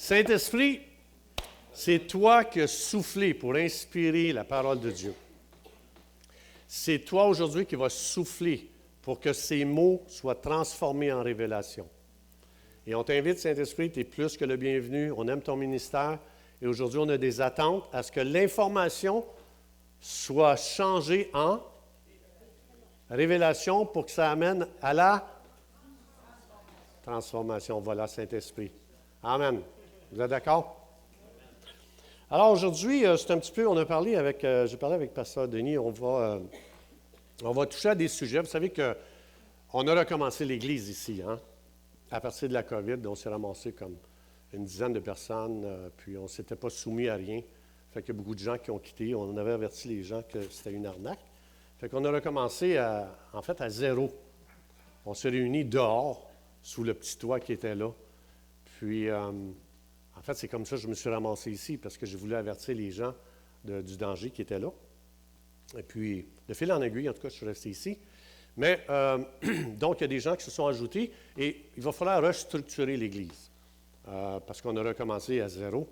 Saint-Esprit, c'est toi qui as soufflé pour inspirer la parole de Dieu. C'est toi aujourd'hui qui vas souffler pour que ces mots soient transformés en révélation. Et on t'invite, Saint-Esprit, tu es plus que le bienvenu, on aime ton ministère. Et aujourd'hui, on a des attentes à ce que l'information soit changée en révélation pour que ça amène à la transformation. Voilà, Saint-Esprit. Amen. Vous êtes d'accord? Alors aujourd'hui, c'est un petit peu, j'ai parlé avec Pasteur Denis, on va toucher à des sujets. Vous savez qu'on a recommencé l'Église ici, hein? À partir de la COVID, on s'est ramassé comme une dizaine de personnes, puis on ne s'était pas soumis à rien. Fait qu'il y a beaucoup de gens qui ont quitté. On avait averti les gens que c'était une arnaque. Fait qu'on a recommencé à zéro. On s'est réunis dehors, sous le petit toit qui était là. Puis, en fait, c'est comme ça que je me suis ramassé ici, parce que je voulais avertir les gens du danger qui était là. Et puis, de fil en aiguille, en tout cas, je suis resté ici. Mais, donc, il y a des gens qui se sont ajoutés, et il va falloir restructurer l'Église, parce qu'on a recommencé à zéro.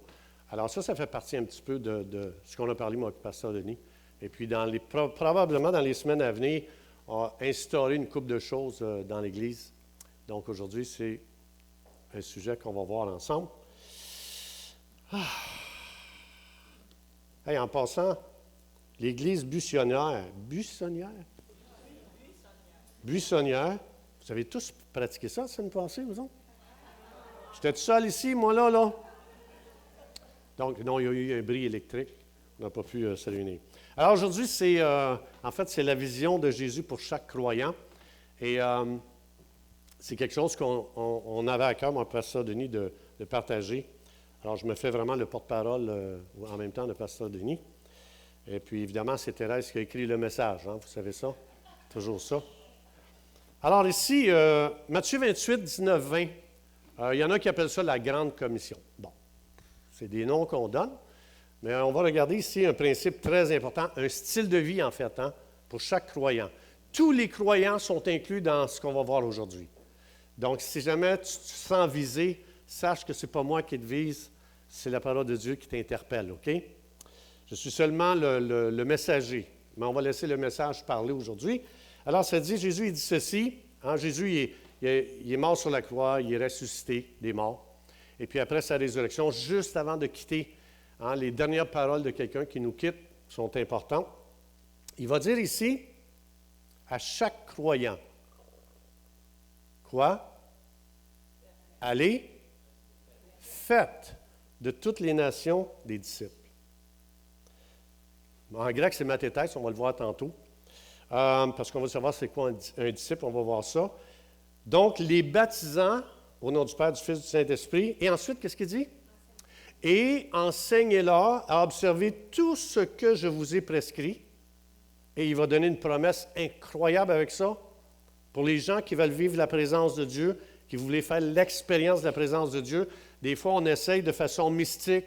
Alors ça fait partie un petit peu de ce qu'on a parlé, moi, avec Pasteur Denis. Et puis, probablement, dans les semaines à venir, on va instaurer une couple de choses dans l'Église. Donc, aujourd'hui, c'est un sujet qu'on va voir ensemble. Hey, en passant, l'Église buissonnière, vous avez tous pratiqué ça la semaine passée, vous autres? J'étais tout seul ici, moi là. Donc, non, il y a eu un bris électrique. On n'a pas pu se réunir. Alors aujourd'hui, c'est la vision de Jésus pour chaque croyant. Et c'est quelque chose qu'on avait à cœur, mon pasteur Denis, de partager. Alors, je me fais vraiment le porte-parole en même temps de pasteur Denis. Et puis, évidemment, c'est Thérèse qui a écrit le message. Hein, vous savez ça? Toujours ça. Alors ici, Matthieu 28, 19, 20. Il y en a qui appellent ça la grande commission. Bon, c'est des noms qu'on donne. Mais on va regarder ici un principe très important, un style de vie en fait, hein, pour chaque croyant. Tous les croyants sont inclus dans ce qu'on va voir aujourd'hui. Donc, si jamais tu te sens visé, sache que ce n'est pas moi qui te vise, c'est la parole de Dieu qui t'interpelle, OK? Je suis seulement le messager, mais on va laisser le message parler aujourd'hui. Alors, ça dit, Jésus, il dit ceci, hein, Jésus, il est mort sur la croix, il est ressuscité des morts. Et puis après sa résurrection, juste avant de quitter, hein, les dernières paroles de quelqu'un qui nous quitte sont importantes. Il va dire ici, à chaque croyant, quoi? Allez, faites de toutes les nations des disciples. En grec, c'est mathétès, on va le voir tantôt, parce qu'on va savoir c'est quoi un disciple, on va voir ça. Donc, les baptisants, au nom du Père, du Fils, du Saint-Esprit, et ensuite, qu'est-ce qu'il dit? Et enseignez-leur à observer tout ce que je vous ai prescrit. Et il va donner une promesse incroyable avec ça pour les gens qui veulent vivre la présence de Dieu, qui voulaient faire l'expérience de la présence de Dieu. Des fois, on essaye de façon mystique.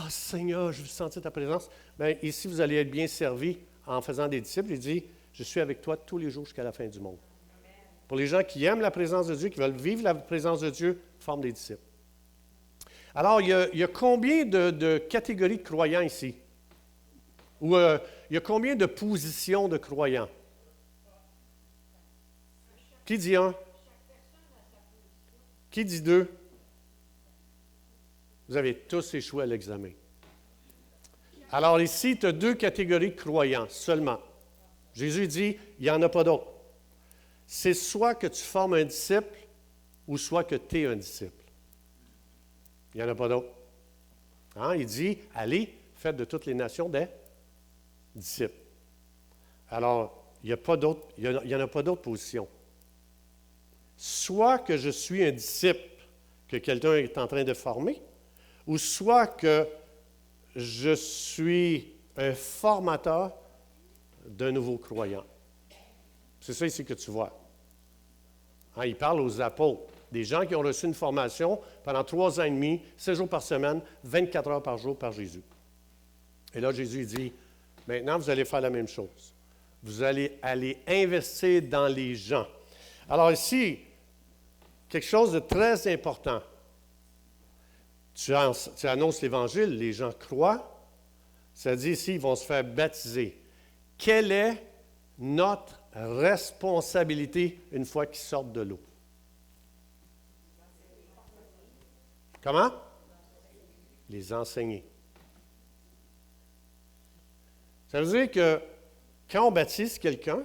Seigneur, je veux sentir ta présence. Bien, ici, vous allez être bien servis en faisant des disciples. Il dit, je suis avec toi tous les jours jusqu'à la fin du monde. Amen. Pour les gens qui aiment la présence de Dieu, qui veulent vivre la présence de Dieu, forment des disciples. Alors, il y a combien de catégories de croyants ici? Ou il y a combien de positions de croyants? Qui dit un? Qui dit deux? Vous avez tous échoué à l'examen. Alors ici, tu as deux catégories de croyants seulement. Jésus dit, il n'y en a pas d'autres. C'est soit que tu formes un disciple, ou soit que tu es un disciple. Il n'y en a pas d'autres. Hein? Il dit, allez, faites de toutes les nations des disciples. Alors, il n'y en a pas d'autres positions. Soit que je suis un disciple que quelqu'un est en train de former, ou soit que je suis un formateur d'un nouveau croyant. C'est ça ici que tu vois. Hein, il parle aux apôtres, des gens qui ont reçu une formation pendant 3 ans et demi, 7 jours par semaine, 24 heures par jour par Jésus. Et là, Jésus dit, maintenant, vous allez faire la même chose. Vous allez aller investir dans les gens. Alors ici, quelque chose de très important. tu annonces l'Évangile, les gens croient. Ça dit ici, ils vont se faire baptiser. Quelle est notre responsabilité une fois qu'ils sortent de l'eau? Comment? Les enseigner. Ça veut dire que quand on baptise quelqu'un,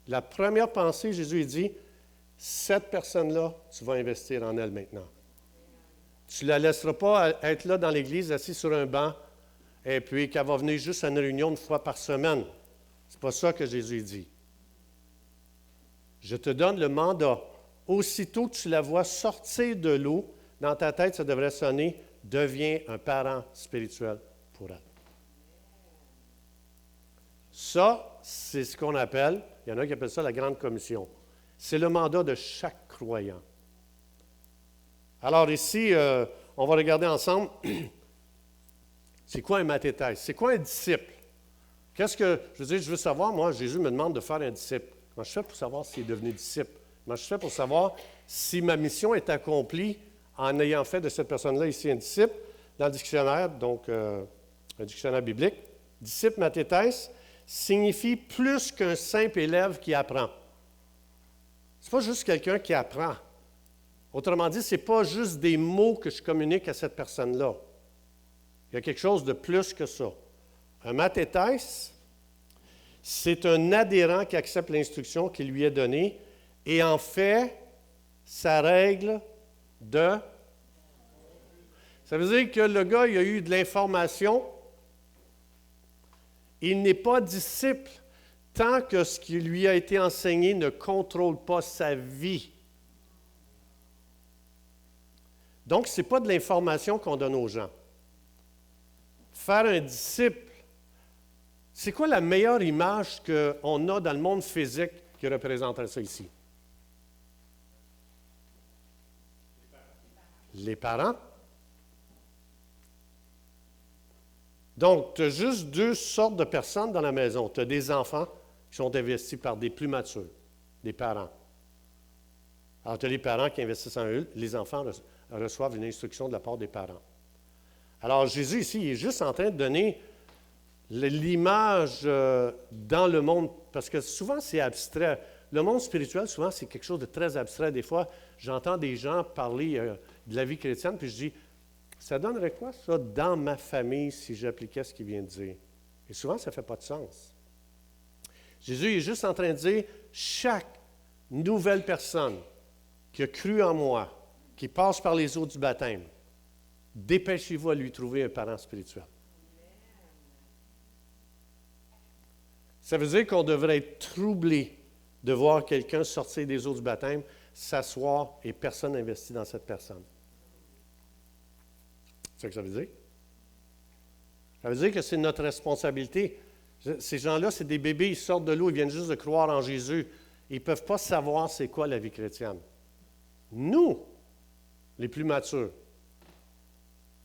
la première pensée, Jésus dit, cette personne-là, tu vas investir en elle maintenant. Tu ne la laisseras pas être là dans l'Église, assise sur un banc, et puis qu'elle va venir juste à une réunion une fois par semaine. C'est pas ça que Jésus dit. Je te donne le mandat. Aussitôt que tu la vois sortir de l'eau, dans ta tête, ça devrait sonner « Deviens un parent spirituel pour elle ». Ça, c'est ce qu'on appelle, il y en a qui appellent ça la grande commission. C'est le mandat de chaque croyant. Alors ici, on va regarder ensemble, c'est quoi un mathétèse? C'est quoi un disciple? Je veux savoir, moi, Jésus me demande de faire un disciple. Comment je fais pour savoir s'il est devenu disciple? Comment je fais pour savoir si ma mission est accomplie en ayant fait de cette personne-là ici un disciple? Dans le dictionnaire, donc un dictionnaire biblique, disciple mathétèse signifie plus qu'un simple élève qui apprend. Ce n'est pas juste quelqu'un qui apprend. Autrement dit, ce n'est pas juste des mots que je communique à cette personne-là. Il y a quelque chose de plus que ça. Un mathétèse, c'est un adhérent qui accepte l'instruction qui lui est donnée et en fait sa règle de... Ça veut dire que le gars, il a eu de l'information. Il n'est pas disciple tant que ce qui lui a été enseigné ne contrôle pas sa vie. Donc, ce n'est pas de l'information qu'on donne aux gens. Faire un disciple, c'est quoi la meilleure image qu'on a dans le monde physique qui représenterait ça ici? Les parents. Donc, tu as juste deux sortes de personnes dans la maison. Tu as des enfants qui sont investis par des plus matures, des parents. Alors, tu as les parents qui investissent en eux, les enfants reçoivent une instruction de la part des parents. Alors, Jésus, ici, il est juste en train de donner l'image dans le monde, parce que souvent, c'est abstrait. Le monde spirituel, souvent, c'est quelque chose de très abstrait. Des fois, j'entends des gens parler de la vie chrétienne, puis je dis, ça donnerait quoi, ça, dans ma famille, si j'appliquais ce qu'il vient de dire? Et souvent, ça ne fait pas de sens. Jésus est juste en train de dire, chaque nouvelle personne qui a cru en moi, qui passe par les eaux du baptême, dépêchez-vous à lui trouver un parent spirituel. Ça veut dire qu'on devrait être troublé de voir quelqu'un sortir des eaux du baptême, s'asseoir et personne n'investit dans cette personne. C'est ça que ça veut dire? Ça veut dire que c'est notre responsabilité. Ces gens-là, c'est des bébés, ils sortent de l'eau, ils viennent juste de croire en Jésus. Ils ne peuvent pas savoir c'est quoi la vie chrétienne. Nous, les plus matures,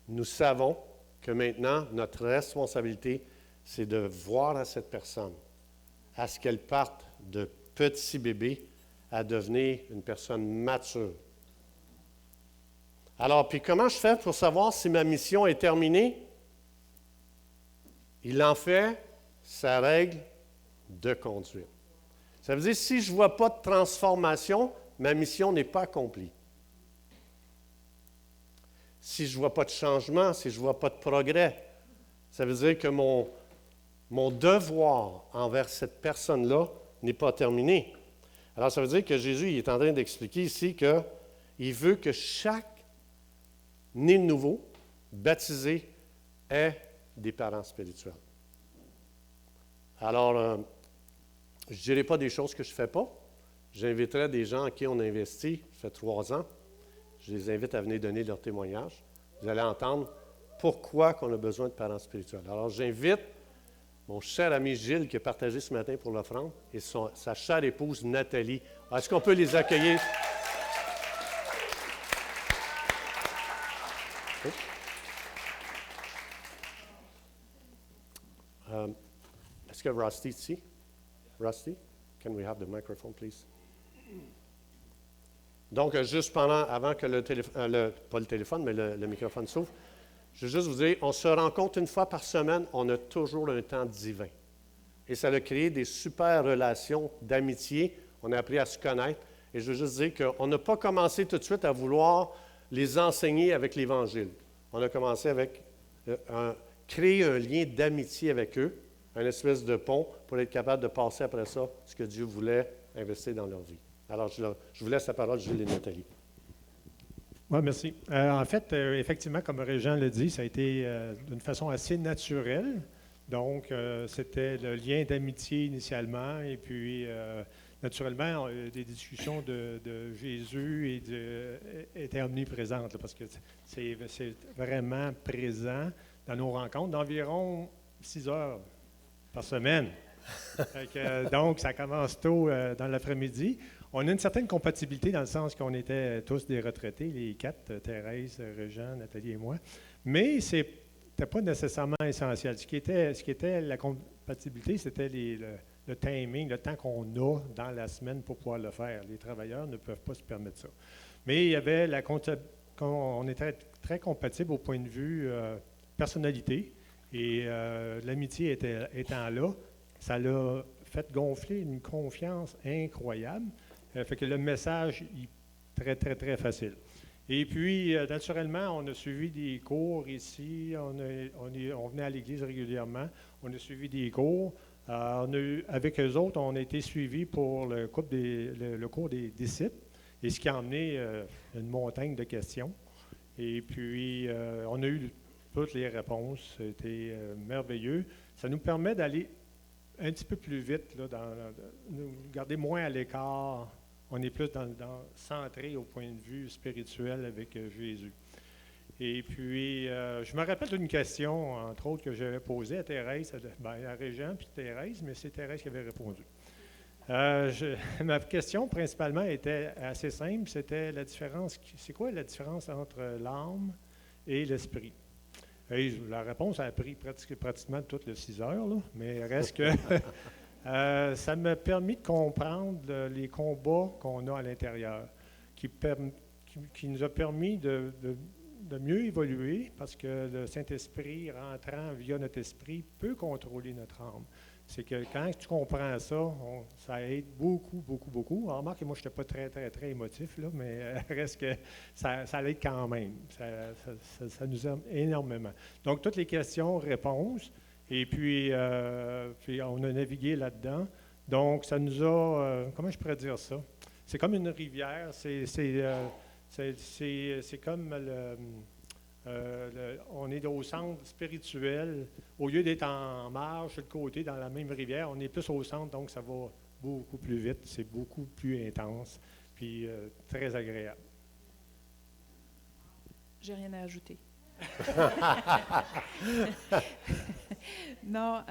nous savons que maintenant, notre responsabilité, c'est de voir à cette personne, à ce qu'elle parte de petit bébé à devenir une personne mature. Alors, puis comment je fais pour savoir si ma mission est terminée? Il en fait sa règle de conduite. Ça veut dire, si je ne vois pas de transformation, ma mission n'est pas accomplie. Si je ne vois pas de changement, si je ne vois pas de progrès, ça veut dire que mon devoir envers cette personne-là n'est pas terminé. Alors, ça veut dire que Jésus il est en train d'expliquer ici qu'il veut que chaque né de nouveau, baptisé, ait des parents spirituels. Alors, je ne dirai pas des choses que je ne fais pas. J'inviterai des gens à qui on a investi, ça fait 3 ans. Je les invite à venir donner leur témoignage. Vous allez entendre pourquoi on a besoin de parents spirituels. Alors, j'invite mon cher ami Gilles qui a partagé ce matin pour l'offrande et sa chère épouse Nathalie. Est-ce qu'on peut les accueillir? Est-ce que Rusty ici? Rusty, can we have the microphone, please? Donc, juste avant que pas le téléphone, mais le microphone s'ouvre, je veux juste vous dire, on se rencontre une fois par semaine, on a toujours un temps divin. Et ça a créé des super relations d'amitié. On a appris à se connaître. Et je veux juste dire qu'on n'a pas commencé tout de suite à vouloir les enseigner avec l'Évangile. On a commencé avec créer un lien d'amitié avec eux, un espèce de pont pour être capable de passer après ça ce que Dieu voulait investir dans leur vie. Alors, je vous laisse la parole, Gilles et Nathalie. Oui, merci. En fait, effectivement, comme Régent l'a dit, ça a été d'une façon assez naturelle. Donc, c'était le lien d'amitié initialement, et puis, naturellement, des discussions de Jésus étaient omniprésentes, là, parce que c'est vraiment présent dans nos rencontres d'environ 6 heures par semaine. Donc, ça commence tôt dans l'après-midi. On a une certaine compatibilité dans le sens qu'on était tous des retraités, les 4, Thérèse, Régent, Nathalie et moi. Mais ce n'était pas nécessairement essentiel. Ce qui était la compatibilité, c'était le timing, le temps qu'on a dans la semaine pour pouvoir le faire. Les travailleurs ne peuvent pas se permettre ça. Mais il y avait on était très compatibles au point de vue personnalité. Et l'amitié étant là, ça l'a fait gonfler une confiance incroyable. Fait que le message est très, très, très facile. Et puis, naturellement, on a suivi des cours ici. On venait à l'église régulièrement. On a suivi des cours. Avec eux autres, on a été suivis pour le cours des disciples, et ce qui a amené une montagne de questions. Et puis, on a eu toutes les réponses. C'était merveilleux. Ça nous permet d'aller un petit peu plus vite, là, nous garder moins à l'écart. On est plus centré au point de vue spirituel avec Jésus. Et puis, je me rappelle d'une question, entre autres, que j'avais posée à Thérèse, à Régent puis Thérèse, mais c'est Thérèse qui avait répondu. Ma question, principalement, était assez simple. C'était c'est quoi la différence entre l'âme et l'esprit? Et la réponse a pris pratiquement toutes les 6 heures, là, mais reste que ça m'a permis de comprendre les combats qu'on a à l'intérieur, qui nous a permis de mieux évoluer, parce que le Saint-Esprit, rentrant via notre esprit, peut contrôler notre âme. C'est que quand tu comprends ça, ça aide beaucoup, beaucoup, beaucoup. Alors, remarque, moi, je n'étais pas très, très, très émotif, là, mais reste que ça l'aide quand même. Ça nous aide énormément. Donc, toutes les questions, réponses, et puis on a navigué là-dedans. Donc, ça nous a, comment je pourrais dire ça? C'est comme une rivière, c'est comme on est au centre spirituel. Au lieu d'être en marge sur le côté dans la même rivière, on est plus au centre, donc ça va beaucoup plus vite, c'est beaucoup plus intense, puis très agréable. J'ai rien à ajouter. Non,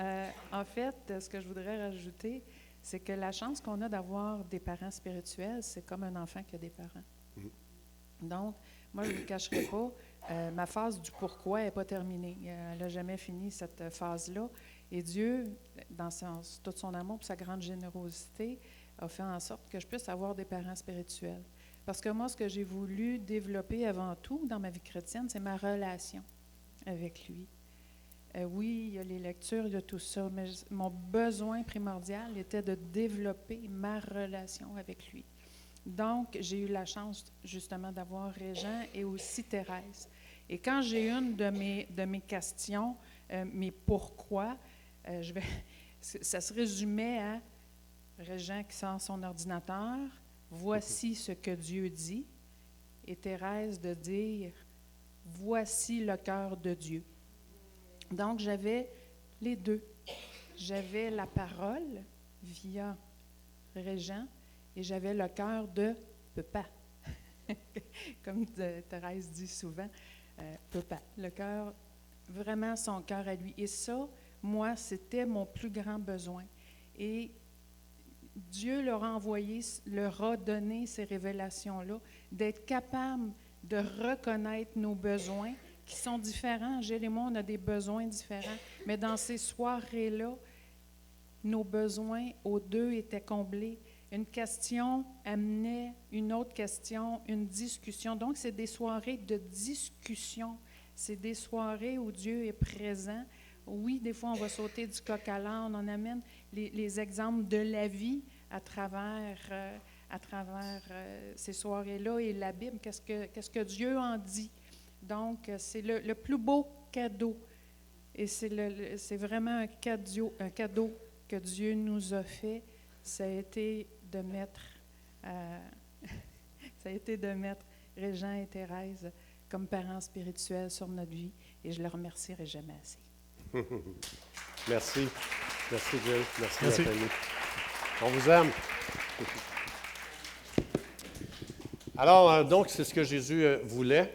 en fait, ce que je voudrais rajouter, c'est que la chance qu'on a d'avoir des parents spirituels, c'est comme un enfant qui a des parents. Donc, moi, je ne vous cacherai pas, ma phase du pourquoi n'est pas terminée. Elle n'a jamais fini, cette phase-là. Et Dieu, dans tout son amour et sa grande générosité, a fait en sorte que je puisse avoir des parents spirituels. Parce que moi, ce que j'ai voulu développer avant tout dans ma vie chrétienne, c'est ma relation avec lui. Oui, il y a les lectures, il y a tout ça, mais mon besoin primordial était de développer ma relation avec lui. Donc, j'ai eu la chance, justement, d'avoir Régent et aussi Thérèse. Et quand j'ai une de mes questions, mes pourquoi, ça se résumait à Régent qui sort son ordinateur, voici ce que Dieu dit, et Thérèse de dire, voici le cœur de Dieu. Donc, j'avais les deux. J'avais la parole via Régent, et j'avais le cœur de papa. Comme Thérèse dit souvent, papa. Le cœur, vraiment son cœur à lui. Et ça, moi, c'était mon plus grand besoin. Et Dieu leur a donné ces révélations-là, d'être capable de reconnaître nos besoins qui sont différents. Gilles et moi, on a des besoins différents. Mais dans ces soirées-là, nos besoins aux deux étaient comblés. une question amenait une autre question, une discussion. Donc, c'est des soirées de discussion. C'est des soirées où Dieu est présent. Oui, des fois, on va sauter du coq à l'âne. On amène les exemples de la vie à travers ces soirées-là et la Bible. Qu'est-ce que Dieu en dit? Donc, c'est le plus beau cadeau. Et c'est vraiment un cadeau que Dieu nous a fait. Ça a été de mettre, Régent et Thérèse comme parents spirituels sur notre vie. Et je ne le remercierai jamais assez. Merci. Merci, Jill. Merci, Merci. Nathalie. On vous aime. Alors, donc, c'est ce que Jésus voulait.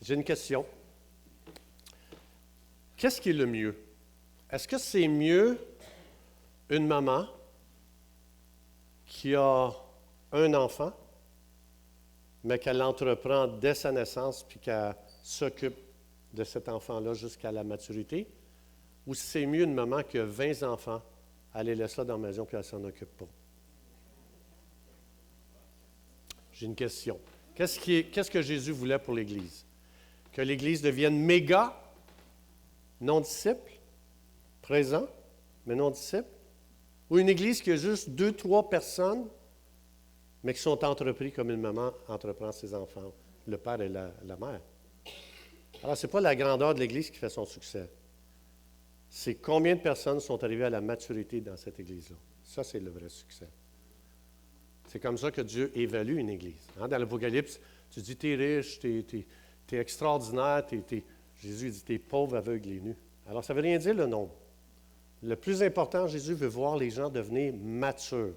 J'ai une question. Qu'est-ce qui est le mieux? Est-ce que c'est mieux une maman qui a un enfant, mais qu'elle entreprend dès sa naissance puis qu'elle s'occupe de cet enfant-là jusqu'à la maturité? Ou c'est mieux une maman qui a 20 enfants, elle les laisse là dans la maison puis elle ne s'en occupe pas? J'ai une question. Qu'est-ce que Jésus voulait pour l'Église? Que l'Église devienne méga, non disciple, présent, mais non disciple? Ou une Église qui a juste 2-3 personnes, mais qui sont entrepris comme une maman entreprend ses enfants, le père et la mère? Alors, ce n'est pas la grandeur de l'Église qui fait son succès. C'est combien de personnes sont arrivées à la maturité dans cette Église-là. Ça, c'est le vrai succès. C'est comme ça que Dieu évalue une Église. Hein? Dans l'Apocalypse, tu dis, tu es riche, tu es extraordinaire, Jésus dit, tu es pauvre, aveugle et nu. Alors, ça ne veut rien dire le nombre. Le plus important, Jésus veut voir les gens devenir matures.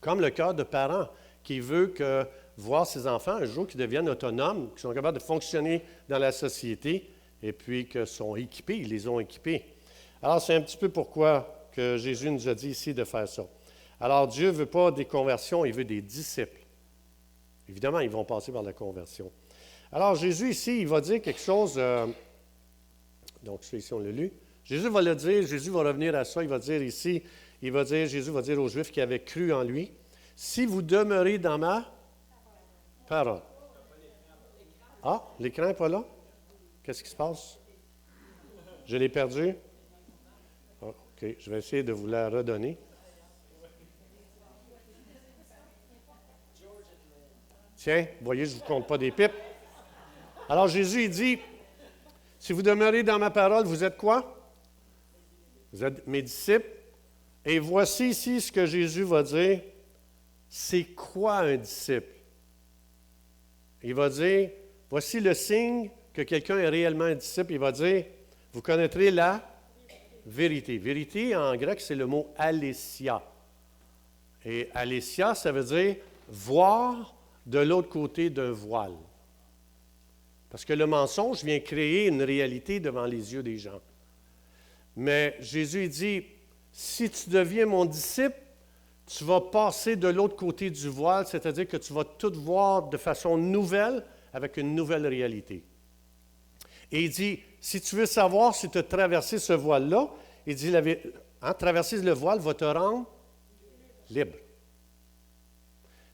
Comme le cœur de parents qui veut voir ses enfants un jour qui deviennent autonomes, qui sont capables de fonctionner dans la société et puis qu'ils sont équipés, ils les ont équipés. Alors, c'est un petit peu pourquoi que Jésus nous a dit ici de faire ça. Alors, Dieu ne veut pas des conversions, il veut des disciples. Évidemment, ils vont passer par la conversion. Alors, Jésus ici, il va dire quelque chose, donc ça ici on l'a lu. Jésus va le dire, Jésus va revenir à ça, il va dire ici, Jésus va dire aux Juifs qui avaient cru en lui, « Si vous demeurez dans ma parole. » Ah, l'écran n'est pas là? Qu'est-ce qui se passe? Je l'ai perdu? Ah, OK, je vais essayer de vous la redonner. Tiens, vous voyez, je ne vous compte pas des pipes. Alors Jésus, il dit, « Si vous demeurez dans ma parole, vous êtes quoi? Vous êtes mes disciples. » Et voici ici ce que Jésus va dire. C'est quoi un disciple? Il va dire, voici le signe que quelqu'un est réellement un disciple. Il va dire, vous connaîtrez la vérité. Vérité, en grec, c'est le mot alesia. Et alesia, ça veut dire voir de l'autre côté d'un voile. Parce que le mensonge vient créer une réalité devant les yeux des gens. Mais Jésus dit, si tu deviens mon disciple, tu vas passer de l'autre côté du voile, c'est-à-dire que tu vas tout voir de façon nouvelle, avec une nouvelle réalité. Et il dit, si tu veux savoir si tu as traversé ce voile-là, il dit, traverser le voile va te rendre libre.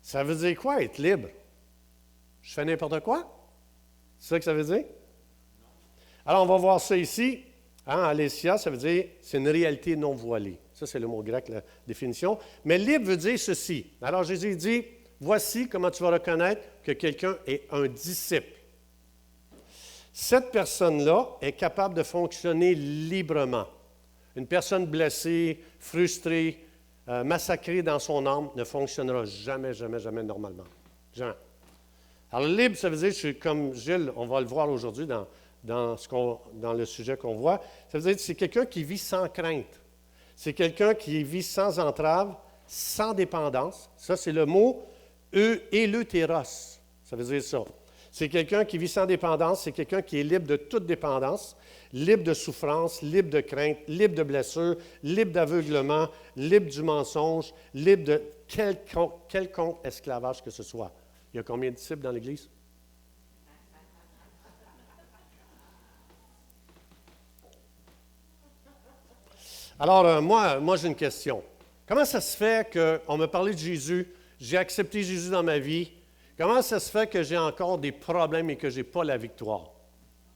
Ça veut dire quoi, être libre? Je fais n'importe quoi? C'est ça que ça veut dire? Alors, on va voir ça ici. Alesia, ça veut dire, c'est une réalité non voilée. Ça, c'est le mot grec, la définition. Mais libre veut dire ceci. Alors, Jésus dit, voici comment tu vas reconnaître que quelqu'un est un disciple. Cette personne-là est capable de fonctionner librement. Une personne blessée, frustrée, massacrée dans son âme ne fonctionnera jamais, jamais, jamais normalement. Jamais. Alors, libre, ça veut dire, comme Gilles, on va le voir aujourd'hui dans le sujet qu'on voit, ça veut dire que c'est quelqu'un qui vit sans crainte. C'est quelqu'un qui vit sans entrave, sans dépendance. Ça, c'est le mot éleutéros. Ça veut dire ça. C'est quelqu'un qui vit sans dépendance, c'est quelqu'un qui est libre de toute dépendance, libre de souffrance, libre de crainte, libre de blessure, libre d'aveuglement, libre du mensonge, libre de quelconque esclavage que ce soit. Il y a combien de disciples dans l'Église? Alors, moi j'ai une question. Comment ça se fait qu'on m'a parlé de Jésus, j'ai accepté Jésus dans ma vie? Comment ça se fait que j'ai encore des problèmes et que je n'ai pas la victoire?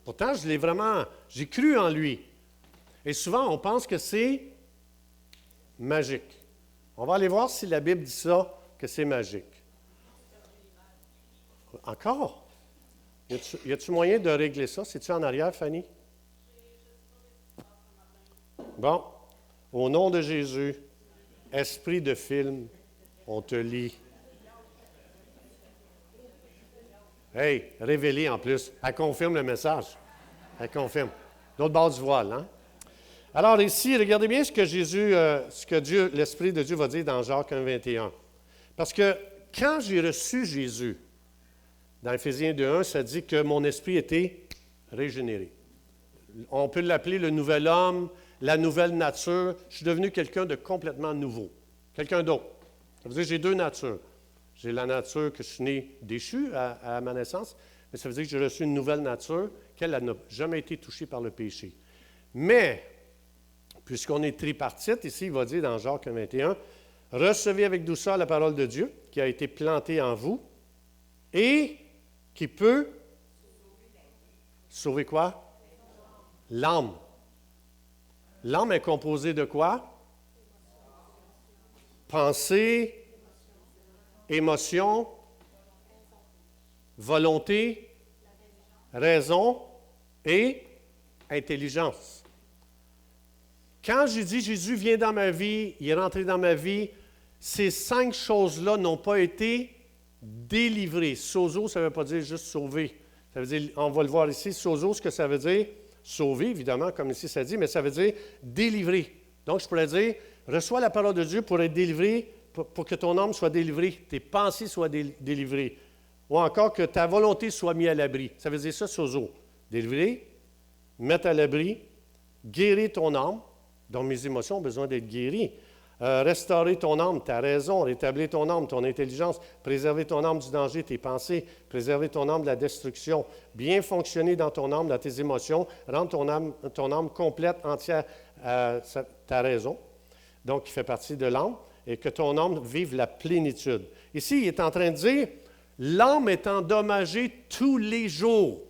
Pourtant, j'ai cru en lui. Et souvent, on pense que c'est magique. On va aller voir si la Bible dit ça, que c'est magique. Encore? Y a-t-il moyen de régler ça? C'est-tu en arrière, Fanny? Bon. Au nom de Jésus, esprit de film, on te lit. Hey, révélé en plus. Elle confirme le message. Elle confirme. L'autre bord du voile, hein? Alors ici, regardez bien ce que Dieu, l'Esprit de Dieu va dire dans Jacques 1,21. Parce que quand j'ai reçu Jésus, dans Éphésiens 2,1, ça dit que mon esprit était régénéré. On peut l'appeler le nouvel homme, la nouvelle nature. Je suis devenu quelqu'un de complètement nouveau. Quelqu'un d'autre. Ça veut dire que j'ai deux natures. J'ai la nature que je suis né déchu à ma naissance, mais ça veut dire que j'ai reçu une nouvelle nature qu'elle n'a jamais été touchée par le péché. Mais, puisqu'on est tripartite, ici, il va dire dans Jacques 21, « Recevez avec douceur la parole de Dieu qui a été plantée en vous et qui peut sauver quoi? L'âme. L'âme est composée de quoi? Pensée, émotion, volonté, raison et intelligence. Quand j'ai dit Jésus vient dans ma vie, il est rentré dans ma vie, ces 5 choses-là n'ont pas été délivrées. Sozo, ça ne veut pas dire juste sauver. Ça veut dire, on va le voir ici, sozo, ce que ça veut dire, sauver, évidemment, comme ici ça dit, mais ça veut dire délivrer. Donc, je pourrais dire, reçois la parole de Dieu pour être délivré, pour que ton âme soit délivrée, tes pensées soient délivrées, ou encore que ta volonté soit mise à l'abri. Ça veut dire ça, sozo. Délivrer, mettre à l'abri, guérir ton âme, dont mes émotions ont besoin d'être guéries. Restaurer ton âme, ta raison, rétablir ton âme, ton intelligence, préserver ton âme du danger, tes pensées, préserver ton âme de la destruction, bien fonctionner dans ton âme, dans tes émotions, rendre ton âme complète, entière à ta raison, donc qui fait partie de l'âme, et que ton âme vive la plénitude. Ici, il est en train de dire, l'âme est endommagée tous les jours.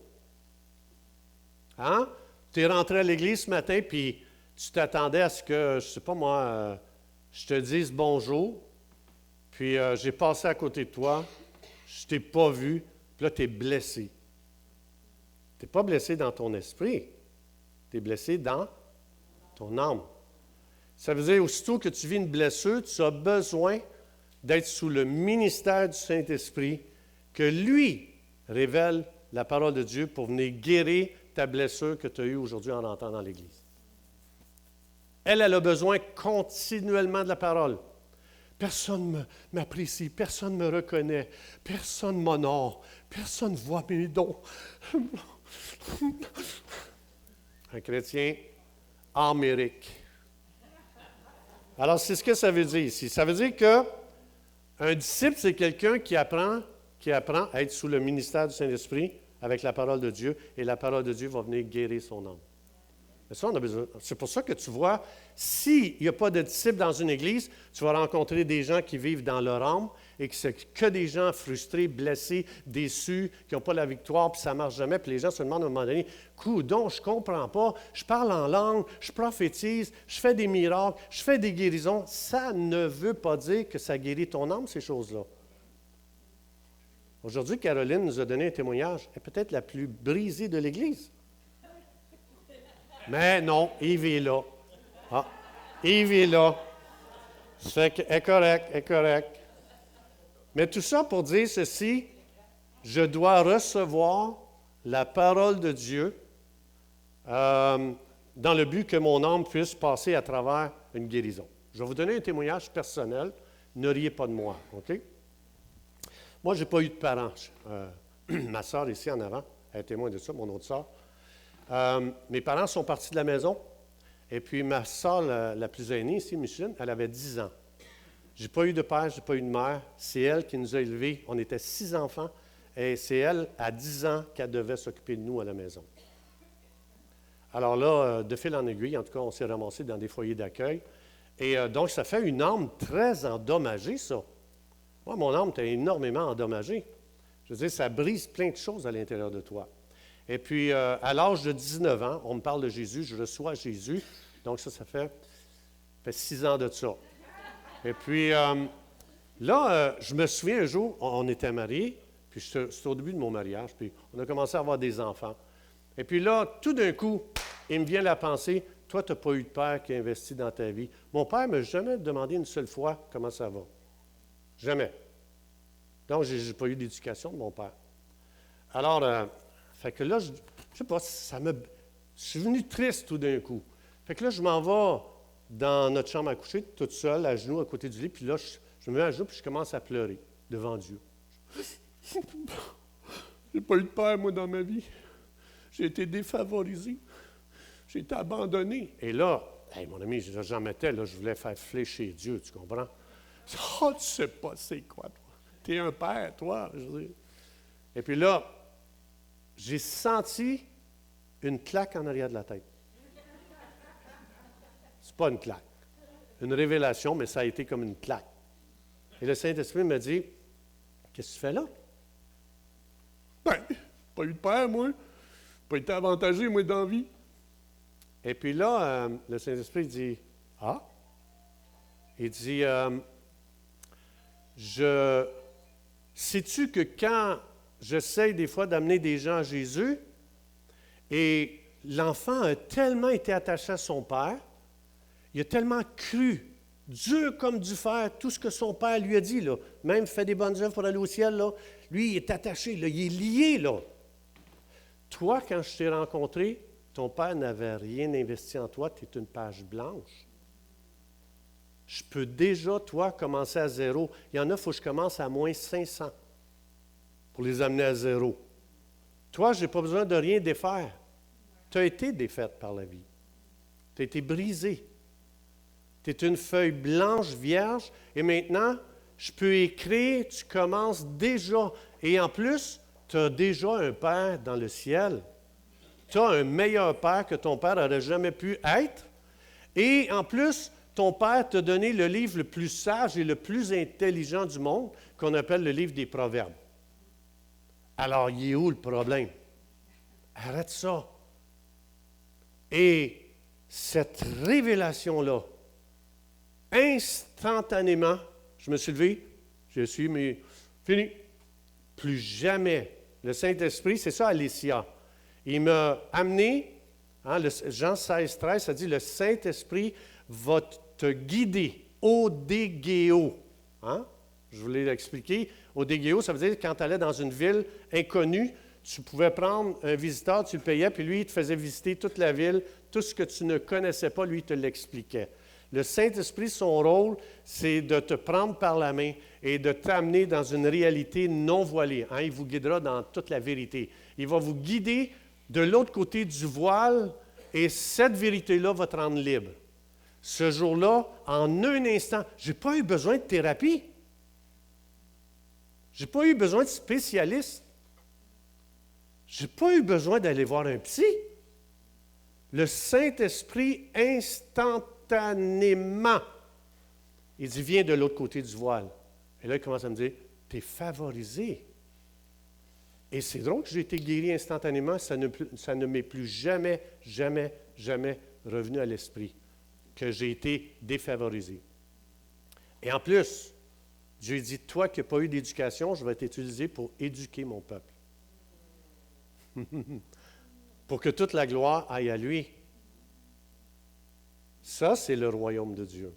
Hein? Tu es rentré à l'église ce matin, puis tu t'attendais à ce que, je ne sais pas moi, je te dise bonjour, puis j'ai passé à côté de toi, je ne t'ai pas vu, puis là, tu es blessé. Tu n'es pas blessé dans ton esprit, tu es blessé dans ton âme. Ça veut dire, aussitôt que tu vis une blessure, tu as besoin d'être sous le ministère du Saint-Esprit, que lui révèle la parole de Dieu pour venir guérir ta blessure que tu as eue aujourd'hui en rentrant dans l'Église. Elle a besoin continuellement de la parole. Personne ne m'apprécie, personne ne me reconnaît, personne ne m'honore, personne ne voit mes dons. Un chrétien amérique. Alors, c'est ce que ça veut dire ici. Ça veut dire qu'un disciple, c'est quelqu'un qui apprend à être sous le ministère du Saint-Esprit avec la parole de Dieu, et la parole de Dieu va venir guérir son âme. Mais ça, on a besoin. C'est pour ça que tu vois, s'il n'y a pas de disciples dans une église, tu vas rencontrer des gens qui vivent dans leur âme et que c'est que des gens frustrés, blessés, déçus, qui n'ont pas la victoire, puis ça ne marche jamais. Puis les gens se demandent à un moment donné, coudonc, je ne comprends pas, je parle en langue, je prophétise, je fais des miracles, je fais des guérisons. Ça ne veut pas dire que ça guérit ton âme, ces choses-là. Aujourd'hui, Caroline nous a donné un témoignage, elle est peut-être la plus brisée de l'Église. Mais non, Yves est là. Ah, Yves est là. Ça fait qu'elle est correct. Mais tout ça pour dire ceci, je dois recevoir la parole de Dieu dans le but que mon âme puisse passer à travers une guérison. Je vais vous donner un témoignage personnel. Ne riez pas de moi, OK? Moi, je n'ai pas eu de parents. Ma sœur ici en avant, elle est témoin de ça, mon autre sœur. Mes parents sont partis de la maison. Et puis, ma sœur, la plus aînée ici, Micheline, elle avait 10 ans. Je n'ai pas eu de père, je n'ai pas eu de mère. C'est elle qui nous a élevés. On était 6 enfants. Et c'est elle, à 10 ans, qu'elle devait s'occuper de nous à la maison. Alors là, de fil en aiguille, en tout cas, on s'est ramassés dans des foyers d'accueil. Et donc, ça fait une âme très endommagée, ça. Moi, mon âme était énormément endommagée. Je veux dire, ça brise plein de choses à l'intérieur de toi. Et puis, à l'âge de 19 ans, on me parle de Jésus, je reçois Jésus. Donc, ça fait 6 ans de ça. Et puis, là, je me souviens un jour, on était mariés, puis c'était au début de mon mariage, puis on a commencé à avoir des enfants. Et puis là, tout d'un coup, il me vient la pensée, toi, tu n'as pas eu de père qui a investi dans ta vie. Mon père ne m'a jamais demandé une seule fois comment ça va. Jamais. Donc, je n'ai pas eu d'éducation de mon père. Alors, fait que là, je ne sais pas, je suis venu triste tout d'un coup. Fait que là, je m'en vais dans notre chambre à coucher, toute seule, à genoux, à côté du lit, puis là, je me mets à genoux, puis je commence à pleurer devant Dieu. J'ai pas eu de père, moi, dans ma vie. J'ai été défavorisé. J'ai été abandonné. Et là, hey, mon ami, j'en mettais, là, je voulais faire fléchir Dieu, tu comprends? Oh, tu sais pas c'est quoi, toi. Tu es un père, toi. Je veux dire. Et puis là, j'ai senti une claque en arrière de la tête. C'est pas une claque. Une révélation, mais ça a été comme une claque. Et le Saint-Esprit me dit, qu'est-ce que tu fais là? Ben, pas eu de père, moi. Pas été avantagé, moi, dans la vie. Et puis là, le Saint-Esprit dit, ah? Il dit, sais-tu que quand j'essaie des fois d'amener des gens à Jésus, et l'enfant a tellement été attaché à son père, il a tellement cru, dur comme du fer, tout ce que son père lui a dit, là, même fait des bonnes œuvres pour aller au ciel, là, lui, il est attaché, là, il est lié, là. Toi, quand je t'ai rencontré, ton père n'avait rien investi en toi, tu es une page blanche. Je peux déjà, toi, commencer à zéro. Il y en a, il faut que je commence à moins 500 pour les amener à zéro. Toi, je n'ai pas besoin de rien défaire. Tu as été défaite par la vie. Tu as été brisé. Tu es une feuille blanche, vierge, et maintenant, je peux écrire, tu commences déjà. Et en plus, tu as déjà un père dans le ciel. Tu as un meilleur père que ton père n'aurait jamais pu être. Et en plus, ton père t'a donné le livre le plus sage et le plus intelligent du monde, qu'on appelle le livre des Proverbes. Alors, il est où le problème? Arrête ça. Et cette révélation-là, instantanément, je me suis levé, je suis, mais fini. Plus jamais. Le Saint-Esprit, c'est ça, Alicia. Il m'a amené, hein, Jean 16, 13, ça dit, le Saint-Esprit va te guider, odégéo. Hein? Je voulais l'expliquer. Odégéo, ça veut dire quand tu allais dans une ville inconnue, tu pouvais prendre un visiteur, tu le payais, puis lui, il te faisait visiter toute la ville. Tout ce que tu ne connaissais pas, lui, il te l'expliquait. Le Saint-Esprit, son rôle, c'est de te prendre par la main et de t'amener dans une réalité non voilée. Hein? Il vous guidera dans toute la vérité. Il va vous guider de l'autre côté du voile et cette vérité-là va te rendre libre. Ce jour-là, en un instant, je n'ai pas eu besoin de thérapie. Je n'ai pas eu besoin de spécialiste. Je n'ai pas eu besoin d'aller voir un psy. Le Saint-Esprit, instantanément, il dit, viens de l'autre côté du voile. Et là, il commence à me dire, tu es favorisé. Et c'est drôle que j'ai été guéri instantanément, ça ne m'est plus jamais, jamais, jamais revenu à l'esprit que j'ai été défavorisé. Et en plus, Dieu dit, toi qui n'as pas eu d'éducation, je vais t'utiliser pour éduquer mon peuple. Pour que toute la gloire aille à lui. Ça, c'est le royaume de Dieu.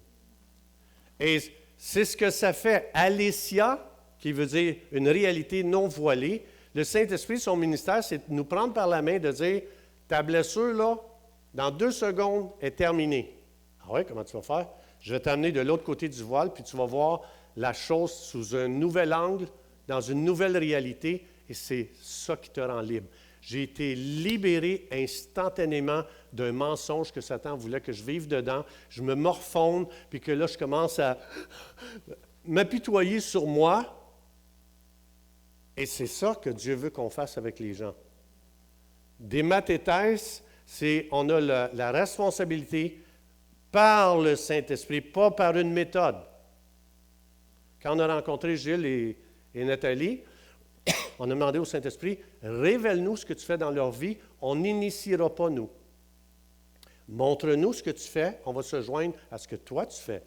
Et c'est ce que ça fait. Alesia, qui veut dire une réalité non voilée. Le Saint-Esprit, son ministère, c'est de nous prendre par la main, de dire, ta blessure, là, dans 2 secondes, est terminée. Ah oui, comment tu vas faire? Je vais t'amener de l'autre côté du voile, puis tu vas voir la chose sous un nouvel angle, dans une nouvelle réalité, et c'est ça qui te rend libre. J'ai été libéré instantanément d'un mensonge que Satan voulait que je vive dedans. Je me morfonde, puis que là, je commence à m'apitoyer sur moi. Et c'est ça que Dieu veut qu'on fasse avec les gens. Des mathétèses, c'est on a la responsabilité par le Saint-Esprit, pas par une méthode. Quand on a rencontré Gilles et Nathalie, on a demandé au Saint-Esprit, révèle-nous ce que tu fais dans leur vie, on n'initiera pas nous. Montre-nous ce que tu fais, on va se joindre à ce que toi tu fais.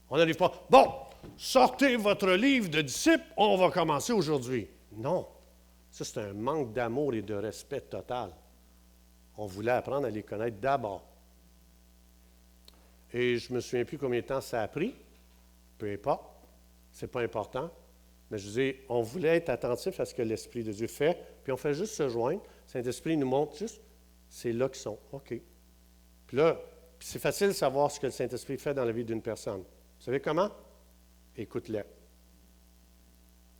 On n'arrive pas, bon, sortez votre livre de disciples, on va commencer aujourd'hui. Non, ça c'est un manque d'amour et de respect total. On voulait apprendre à les connaître d'abord. Et je ne me souviens plus combien de temps ça a pris, peu importe, ce n'est pas important. Mais je dis, on voulait être attentif à ce que l'Esprit de Dieu fait, puis on fait juste se joindre. Saint-Esprit nous montre juste, c'est là qu'ils sont. OK. Puis là, c'est facile de savoir ce que le Saint-Esprit fait dans la vie d'une personne. Vous savez comment? Écoute-les.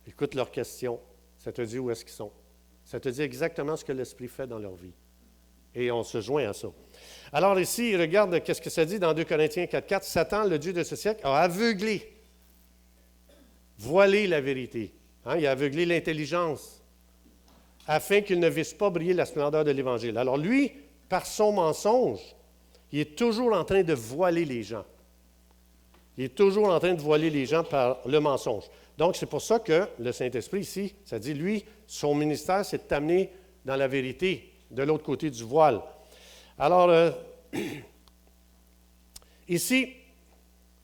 Écoute leurs questions. Ça te dit où est-ce qu'ils sont. Ça te dit exactement ce que l'Esprit fait dans leur vie. Et on se joint à ça. Alors ici, regarde qu'est-ce que ça dit dans 2 Corinthiens 4,4. Satan, le Dieu de ce siècle, a aveuglé, voilé la vérité. Il a aveuglé l'intelligence, afin qu'il ne visse pas briller la splendeur de l'Évangile. Alors lui, par son mensonge, il est toujours en train de voiler les gens. Il est toujours en train de voiler les gens par le mensonge. Donc, c'est pour ça que le Saint-Esprit, ici, ça dit, lui, son ministère, c'est de t'amener dans la vérité, de l'autre côté du voile. Alors, ici,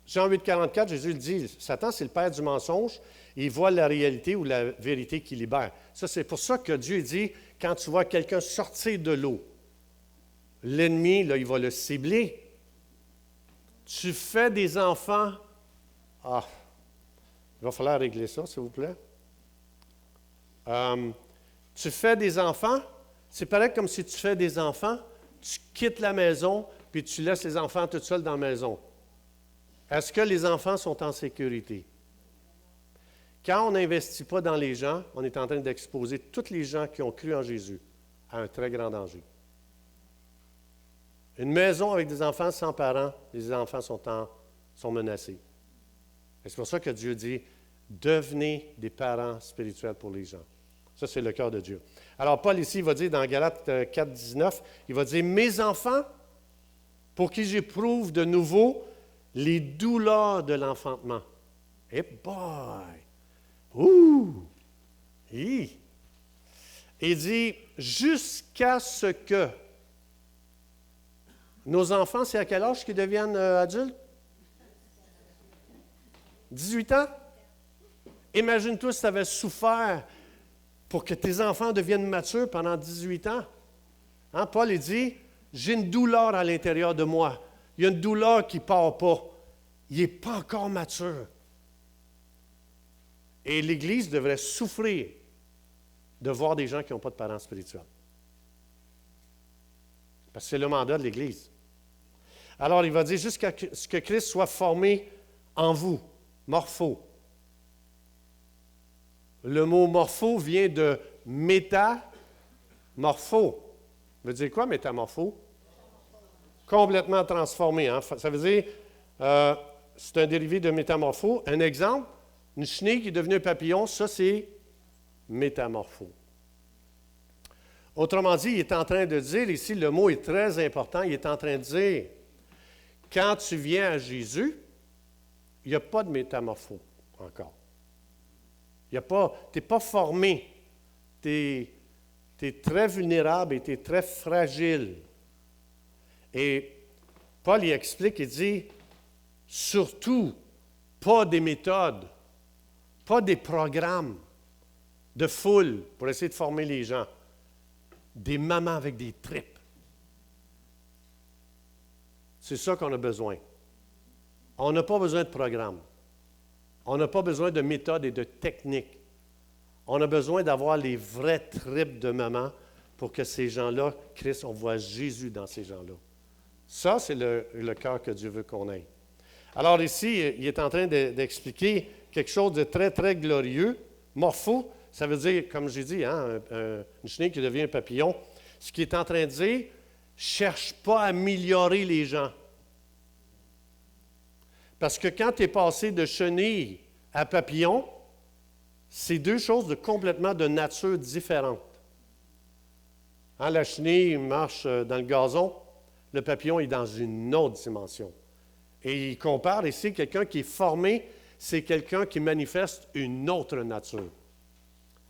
Jean 8, 44, Jésus le dit, Satan, c'est le père du mensonge, et il voit la réalité ou la vérité qui libère. Ça, c'est pour ça que Dieu dit, quand tu vois quelqu'un sortir de l'eau, l'ennemi, là, il va le cibler. Tu fais des enfants. Ah, il va falloir régler ça, s'il vous plaît. Tu fais des enfants, c'est pareil comme si tu fais des enfants, tu quittes la maison, puis tu laisses les enfants tout seuls dans la maison. Est-ce que les enfants sont en sécurité? Quand on n'investit pas dans les gens, on est en train d'exposer tous les gens qui ont cru en Jésus à un très grand danger. Une maison avec des enfants sans parents, les enfants sont menacés. Et c'est pour ça que Dieu dit, devenez des parents spirituels pour les gens. Ça, c'est le cœur de Dieu. Alors, Paul, ici, il va dire dans Galates 4, 19, il va dire, « Mes enfants, pour qui j'éprouve de nouveau les douleurs de l'enfantement. » Eh boy! Ouh! Hi! Il dit, « Jusqu'à ce que... » Nos enfants, c'est à quel âge qu'ils deviennent adultes? 18 ans? Imagine-toi si tu avais souffert pour que tes enfants deviennent matures pendant 18 ans. Hein? Paul, il dit, j'ai une douleur à l'intérieur de moi. Il y a une douleur qui ne part pas. Il n'est pas encore mature. Et l'Église devrait souffrir de voir des gens qui n'ont pas de parents spirituels. Parce que c'est le mandat de l'Église. Alors, il va dire jusqu'à ce que Christ soit formé en vous, morpho. Le mot morpho vient de métamorpho. Ça veut dire quoi, métamorpho? Complètement transformé. Hein? Ça veut dire, c'est un dérivé de métamorpho. Un exemple, une chenille qui est devenue un papillon, ça c'est métamorpho. Autrement dit, il est en train de dire, ici le mot est très important, il est en train de dire, quand tu viens à Jésus, il n'y a pas de métamorpho encore. Tu n'es pas formé, tu es très vulnérable et tu es très fragile. Et Paul il explique, il dit, surtout, pas des méthodes, pas des programmes de foule pour essayer de former les gens. Des mamans avec des tripes. C'est ça qu'on a besoin. On n'a pas besoin de programme. On n'a pas besoin de méthodes et de techniques. On a besoin d'avoir les vraies tripes de maman pour que ces gens-là, Christ, on voit Jésus dans ces gens-là. Ça, c'est le cœur que Dieu veut qu'on ait. Alors ici, il est en train d'expliquer quelque chose de très, très glorieux. Morpho, ça veut dire, comme j'ai dit, hein, une chenille qui devient un papillon. Ce qu'il est en train de dire, cherche pas à améliorer les gens. Parce que quand tu es passé de chenille à papillon, c'est deux choses complètement de nature différente. Hein, la chenille marche dans le gazon, le papillon est dans une autre dimension. Et il compare ici, quelqu'un qui est formé, c'est quelqu'un qui manifeste une autre nature.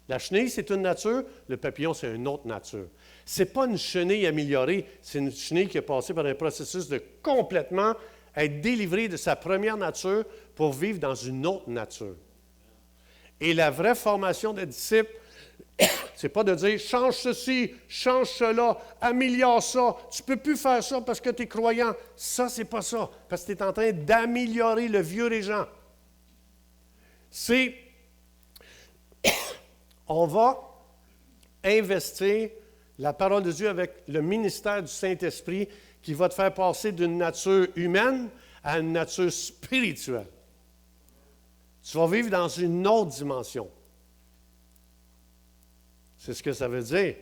La chenille, c'est une nature, le papillon, c'est une autre nature. Ce n'est pas une chenille améliorée, c'est une chenille qui est passée par un processus de complètement être délivrée de sa première nature pour vivre dans une autre nature. Et la vraie formation des disciples, ce n'est pas de dire « change ceci, change cela, améliore ça, tu ne peux plus faire ça parce que tu es croyant ». Ça, ce n'est pas ça, parce que tu es en train d'améliorer le vieux régent. C'est on va investir la parole de Dieu avec le ministère du Saint-Esprit qui va te faire passer d'une nature humaine à une nature spirituelle. Tu vas vivre dans une autre dimension. C'est ce que ça veut dire.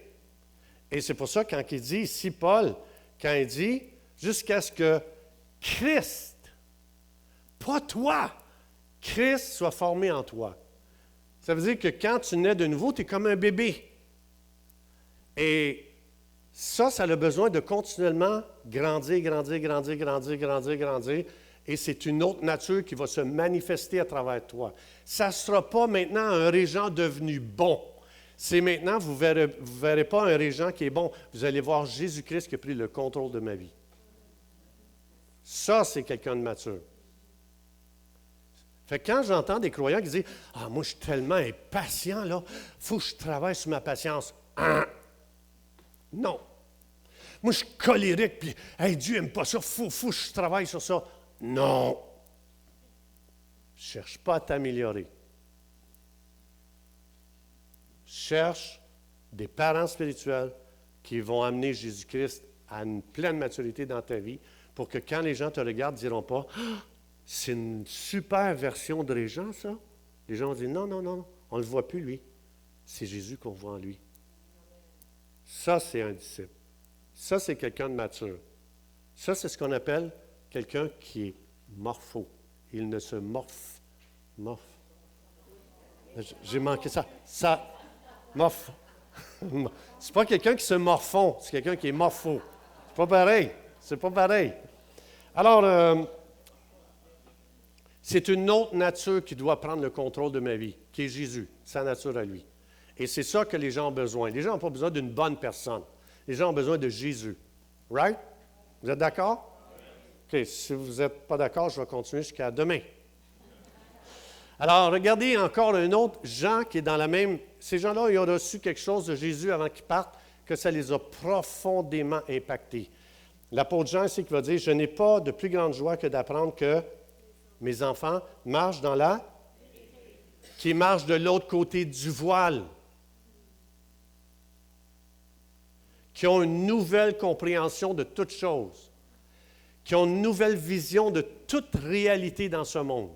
Et c'est pour ça quand il dit ici, Paul, quand il dit jusqu'à ce que Christ, pas toi, Christ soit formé en toi. Ça veut dire que quand tu nais de nouveau, tu es comme un bébé. Et ça a besoin de continuellement grandir. Et c'est une autre nature qui va se manifester à travers toi. Ça ne sera pas maintenant un régent devenu bon. C'est maintenant, vous ne verrez pas un régent qui est bon. Vous allez voir Jésus-Christ qui a pris le contrôle de ma vie. Ça, c'est quelqu'un de mature. Fait que quand j'entends des croyants qui disent « Ah, moi, je suis tellement impatient, là, il faut que je travaille sur ma patience. » Non. Moi, je suis colérique, puis hey, Dieu n'aime pas ça, faut que je travaille sur ça. Non. Ne cherche pas à t'améliorer. Cherche des parents spirituels qui vont amener Jésus-Christ à une pleine maturité dans ta vie pour que quand les gens te regardent, ils ne diront pas ah, « C'est une super version de régent, ça. » Les gens vont dire « Non, on ne le voit plus, lui. C'est Jésus qu'on voit en lui. » Ça, c'est un disciple. Ça, c'est quelqu'un de mature. Ça, c'est ce qu'on appelle quelqu'un qui est morpho. Il ne se morphe. J'ai manqué ça. Morphe. C'est pas quelqu'un qui se morfond, c'est quelqu'un qui est morpho. C'est pas pareil. C'est pas pareil. Alors, c'est une autre nature qui doit prendre le contrôle de ma vie, qui est Jésus, sa nature à lui. Et c'est ça que les gens ont besoin. Les gens n'ont pas besoin d'une bonne personne. Les gens ont besoin de Jésus. Right? Vous êtes d'accord? OK. Si vous n'êtes pas d'accord, je vais continuer jusqu'à demain. Alors, regardez encore un autre Jean qui est dans la même... Ces gens-là, ils ont reçu quelque chose de Jésus avant qu'ils partent, que ça les a profondément impactés. L'apôtre Jean, ici, qui va dire « Je n'ai pas de plus grande joie que d'apprendre que mes enfants marchent dans la... qui marchent de l'autre côté du voile. » Qui ont une nouvelle compréhension de toutes choses, qui ont une nouvelle vision de toute réalité dans ce monde,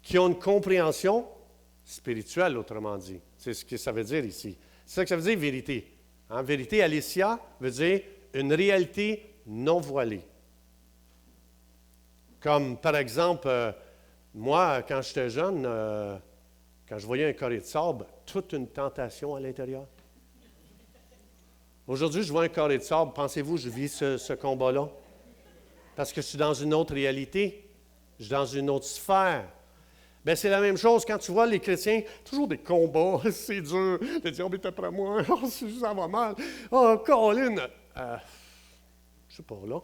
qui ont une compréhension spirituelle, autrement dit. C'est ce que ça veut dire ici. C'est ça que ça veut dire, vérité. En vérité, Alesia veut dire une réalité non voilée. Comme, par exemple, moi, quand j'étais jeune, quand je voyais un carré de sable, toute une tentation à l'intérieur. Aujourd'hui, je vois un carré de sable. Pensez-vous que je vis ce combat-là? Parce que je suis dans une autre réalité. Je suis dans une autre sphère. Bien, c'est la même chose quand tu vois les chrétiens, toujours des combats. C'est dur. Le diable est après moi. Oh, ça va mal. Oh, Colin. Je ne sais pas, là.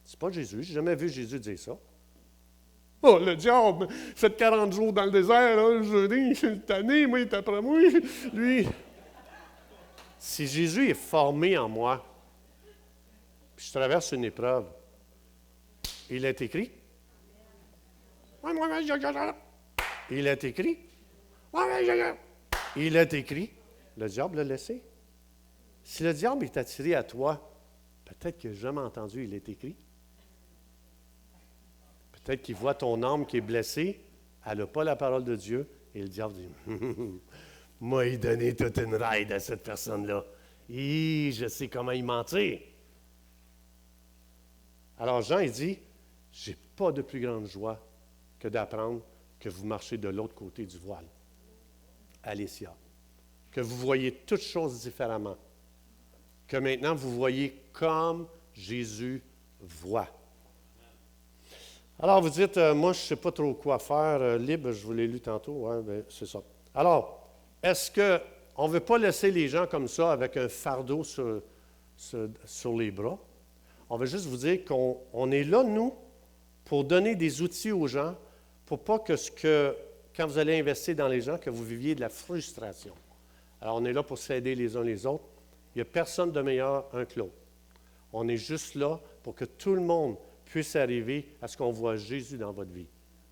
C'est pas Jésus. Je n'ai jamais vu Jésus dire ça. Oh, le diable, fait 40 jours dans le désert, là, jeudi, je suis tanné, moi, il est après moi. Lui... Si Jésus est formé en moi, puis je traverse une épreuve, il est écrit. Il est écrit. Il est écrit. Le diable l'a laissé. Si le diable est attiré à toi, peut-être qu'il n'a jamais entendu il est écrit. Peut-être qu'il voit ton âme qui est blessée, elle n'a pas la parole de Dieu, et le diable dit moi, il donnait toute une ride à cette personne-là. Je sais comment y mentir. Alors Jean, il dit, j'ai pas de plus grande joie que d'apprendre que vous marchez de l'autre côté du voile. Alesia. Que vous voyez toutes choses différemment. Que maintenant, vous voyez comme Jésus voit. Alors, vous dites, moi, je ne sais pas trop quoi faire. Libre, je vous l'ai lu tantôt. Ouais, bien, c'est ça. Alors, est-ce qu'on ne veut pas laisser les gens comme ça avec un fardeau sur les bras? On veut juste vous dire qu'on est là, nous, pour donner des outils aux gens, pour pas quand vous allez investir dans les gens, que vous viviez de la frustration. Alors, on est là pour s'aider les uns les autres. Il n'y a personne de meilleur un que l'autre. On est juste là pour que tout le monde puisse arriver à ce qu'on voit Jésus dans votre vie.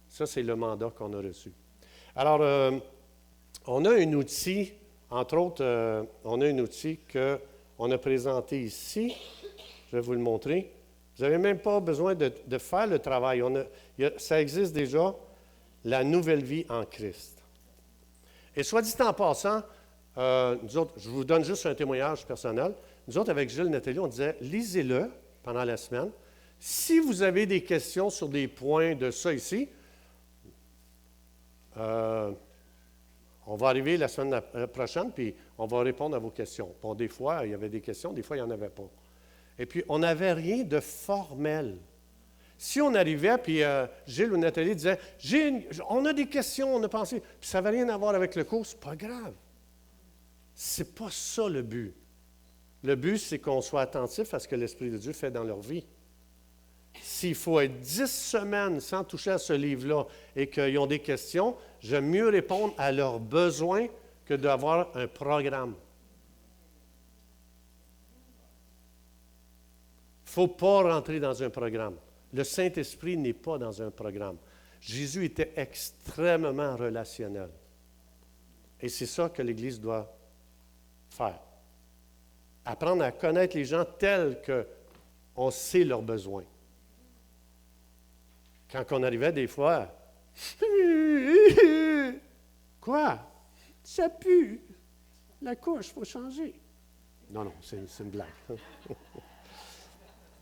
Ça, c'est le mandat qu'on a reçu. Alors, on a un outil, entre autres, on a un outil qu'on a présenté ici. Je vais vous le montrer. Vous n'avez même pas besoin de faire le travail. Ça existe déjà, la nouvelle vie en Christ. Et soit dit en passant, nous autres, je vous donne juste un témoignage personnel. Nous autres, avec Gilles Nathalie, on disait, lisez-le pendant la semaine. Si vous avez des questions sur des points de ça ici, on va arriver la semaine prochaine, puis on va répondre à vos questions. Bon, des fois, il y avait des questions, des fois, il n'y en avait pas. Et puis, on n'avait rien de formel. Si on arrivait, puis Gilles ou Nathalie disaient, on a des questions, on a pensé, puis ça n'avait rien à voir avec le cours, c'est pas grave. C'est pas ça le but. Le but, c'est qu'on soit attentif à ce que l'Esprit de Dieu fait dans leur vie. S'il faut être 10 semaines sans toucher à ce livre-là et qu'ils ont des questions, j'aime mieux répondre à leurs besoins que d'avoir un programme. Il ne faut pas rentrer dans un programme. Le Saint-Esprit n'est pas dans un programme. Jésus était extrêmement relationnel. Et c'est ça que l'Église doit faire. Apprendre à connaître les gens tels qu'on sait leurs besoins. Quand on arrivait des fois, quoi? Ça pue. La couche, il faut changer. Non, c'est une blague.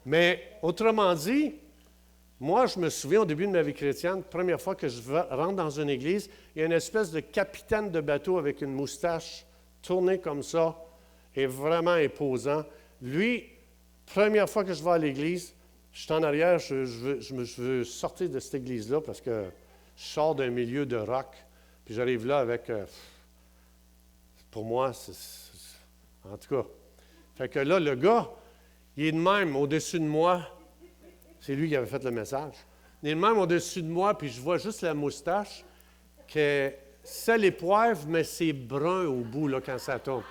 Mais autrement dit, moi, je me souviens au début de ma vie chrétienne, la première fois que je rentre dans une église, il y a une espèce de capitaine de bateau avec une moustache tournée comme ça et vraiment imposant. Lui, première fois que je vais à l'église, je suis en arrière, je veux sortir de cette église-là parce que je sors d'un milieu de rock, puis j'arrive là avec... pour moi, en tout cas. Fait que là, le gars, il est de même au-dessus de moi. C'est lui qui avait fait le message. Il est de même au-dessus de moi, puis je vois juste la moustache, que sel et poivre, mais c'est brun au bout là, quand ça tombe.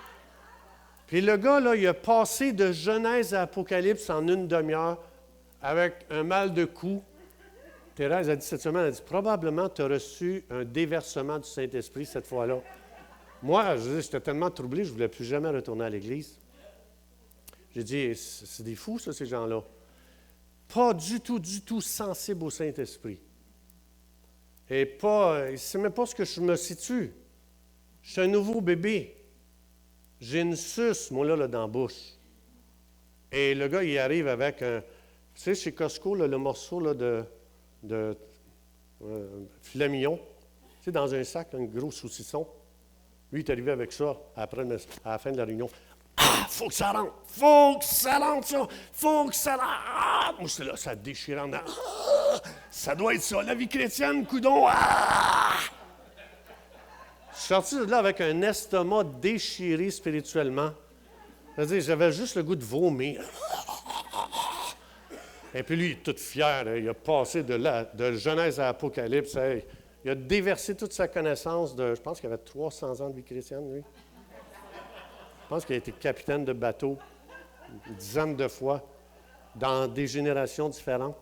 Puis le gars, là, il a passé de Genèse à Apocalypse en une demi-heure avec un mal de cou. Thérèse a dit cette semaine, elle a dit, probablement tu as reçu un déversement du Saint-Esprit cette fois-là. Moi, j'étais tellement troublé, je ne voulais plus jamais retourner à l'Église. J'ai dit, c'est des fous, ça, ces gens-là. Pas du tout sensible au Saint-Esprit. Et pas, c'est même pas ce que je me situe. Je suis un nouveau bébé. J'ai une suce, moi, là, dans la bouche. Et le gars, il arrive avec un... Tu sais, chez Costco, là, le morceau là, de filet mignon, tu sais, dans un sac, un gros saucisson. Lui, il est arrivé avec ça à la fin de la réunion. Ah, faut que ça rentre! Faut que ça rentre, ça! Faut que ça rentre! Ah! Moi, c'est là, ça déchire en dedans. Ah! Ça doit être ça, la vie chrétienne, coudon! Ah! Je suis sorti de là avec un estomac déchiré spirituellement. C'est-à-dire, j'avais juste le goût de vomir. Et puis lui, il est tout fier. Hein, il a passé de Genèse à Apocalypse. Hein, il a déversé toute sa connaissance de... Je pense qu'il avait 300 ans de vie chrétienne, lui. Je pense qu'il a été capitaine de bateau une dizaine de fois dans des générations différentes.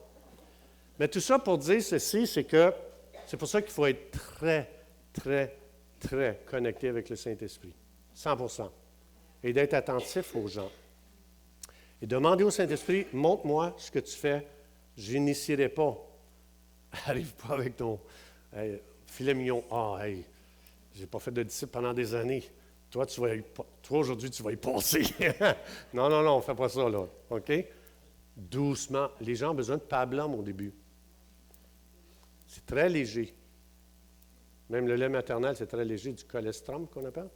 Mais tout ça pour dire ceci, c'est que c'est pour ça qu'il faut être très connecté avec le Saint-Esprit. 100%. Et d'être attentif aux gens. Et demander au Saint-Esprit, montre-moi ce que tu fais, je n'initierai pas. Arrive pas avec ton filet mignon. Ah, hey, j'ai pas fait de disciple pendant des années. Toi, aujourd'hui, tu vas y passer. Non, on ne fait pas ça, là. OK? Doucement. Les gens ont besoin de pablum au début. C'est très léger. Même le lait maternel, c'est très léger, du colostrum qu'on appelle.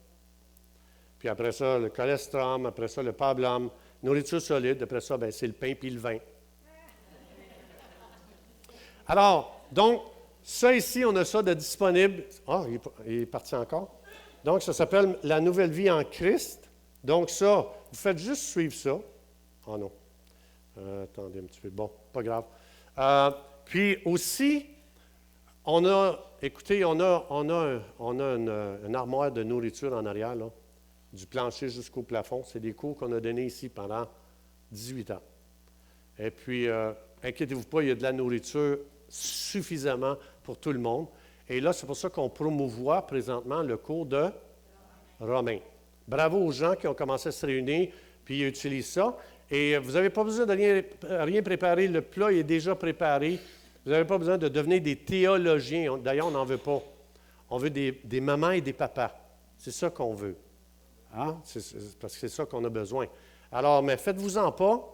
Puis après ça, le colostrum, après ça, le pablum. Nourriture solide, après ça, ben, c'est le pain puis le vin. Alors, donc, ça ici, on a ça de disponible. Ah, il est parti encore. Donc, ça s'appelle la nouvelle vie en Christ. Donc, ça, vous faites juste suivre ça. Ah non. Attendez un petit peu. Bon, pas grave. Puis aussi, on a une armoire de nourriture en arrière, là, du plancher jusqu'au plafond. C'est des cours qu'on a donnés ici pendant 18 ans. Et puis, inquiétez-vous pas, il y a de la nourriture suffisamment pour tout le monde. Et là, c'est pour ça qu'on promouvoit présentement le cours de Romains. Bravo aux gens qui ont commencé à se réunir, puis ils utilisent ça. Et vous n'avez pas besoin de rien préparer. Le plat est déjà préparé. Vous n'avez pas besoin de devenir des théologiens. D'ailleurs, on n'en veut pas. On veut des mamans et des papas. C'est ça qu'on veut. Hein? Parce que c'est ça qu'on a besoin. Alors, mais faites-vous-en pas.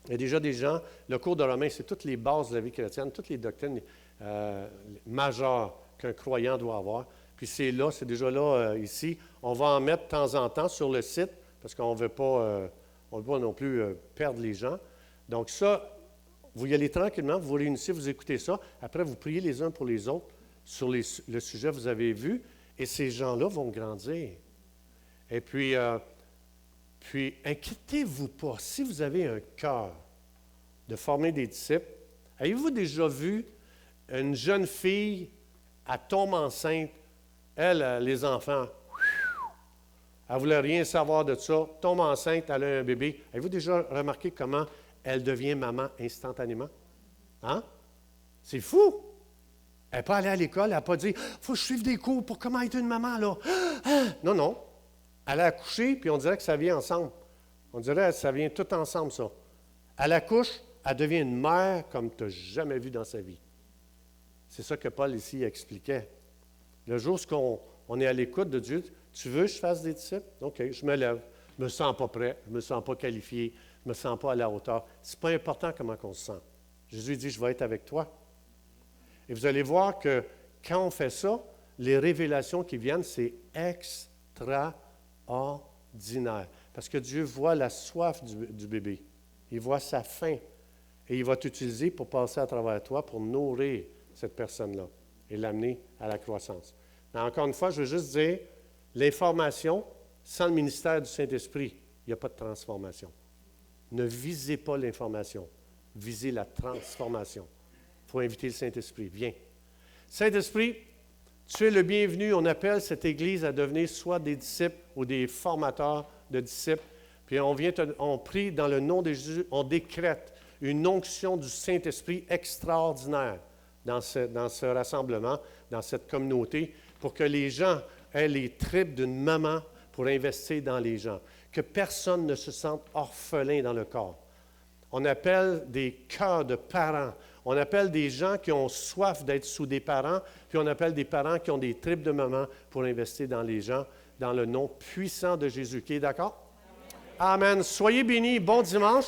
Il y a déjà des gens, le cours de Romains, c'est toutes les bases de la vie chrétienne, toutes les doctrines majeures qu'un croyant doit avoir. Puis c'est déjà là, ici. On va en mettre de temps en temps sur le site, parce qu'on ne veut pas non plus perdre les gens. Donc ça, vous y allez tranquillement, vous vous réunissez, vous écoutez ça. Après, vous priez les uns pour les autres sur le sujet que vous avez vu, et ces gens-là vont grandir. Et puis inquiétez-vous pas, si vous avez un cœur de former des disciples, avez-vous déjà vu une jeune fille, elle tombe enceinte, elle, les enfants, elle ne voulait rien savoir de ça, tombe enceinte, elle a un bébé. Avez-vous déjà remarqué comment elle devient maman instantanément? Hein? C'est fou! Elle n'est pas allée à l'école, elle n'a pas dit « il faut que je suive des cours pour comment être une maman, là. » Non, non. Elle a accouché, puis on dirait que ça vient ensemble. On dirait que ça vient tout ensemble, ça. Elle accouche, elle devient une mère comme tu n'as jamais vu dans sa vie. C'est ça que Paul ici expliquait. Le jour où on est à l'écoute de Dieu, tu veux que je fasse des disciples? OK, je me lève. Je ne me sens pas prêt, je ne me sens pas qualifié, je ne me sens pas à la hauteur. Ce n'est pas important comment on se sent. Jésus dit, je vais être avec toi. Et vous allez voir que quand on fait ça, les révélations qui viennent, c'est extraordinaire. Parce que Dieu voit la soif du bébé. Il voit sa faim. Et il va t'utiliser pour passer à travers toi, pour nourrir cette personne-là et l'amener à la croissance. Mais encore une fois, je veux juste dire, l'information, sans le ministère du Saint-Esprit, il n'y a pas de transformation. Ne visez pas l'information, visez la transformation. Il faut inviter le Saint-Esprit. Viens. Saint-Esprit, tu es le bienvenu. On appelle cette Église à devenir soit des disciples ou des formateurs de disciples. Puis on prie dans le nom de Jésus, on décrète une onction du Saint-Esprit extraordinaire dans ce rassemblement, dans cette communauté, pour que les gens aient les tripes d'une maman pour investir dans les gens. Que personne ne se sente orphelin dans le corps. On appelle des cœurs de parents. On appelle des gens qui ont soif d'être sous des parents, puis on appelle des parents qui ont des tripes de maman pour investir dans les gens, dans le nom puissant de Jésus. Qui est d'accord? Amen. Soyez bénis. Bon dimanche.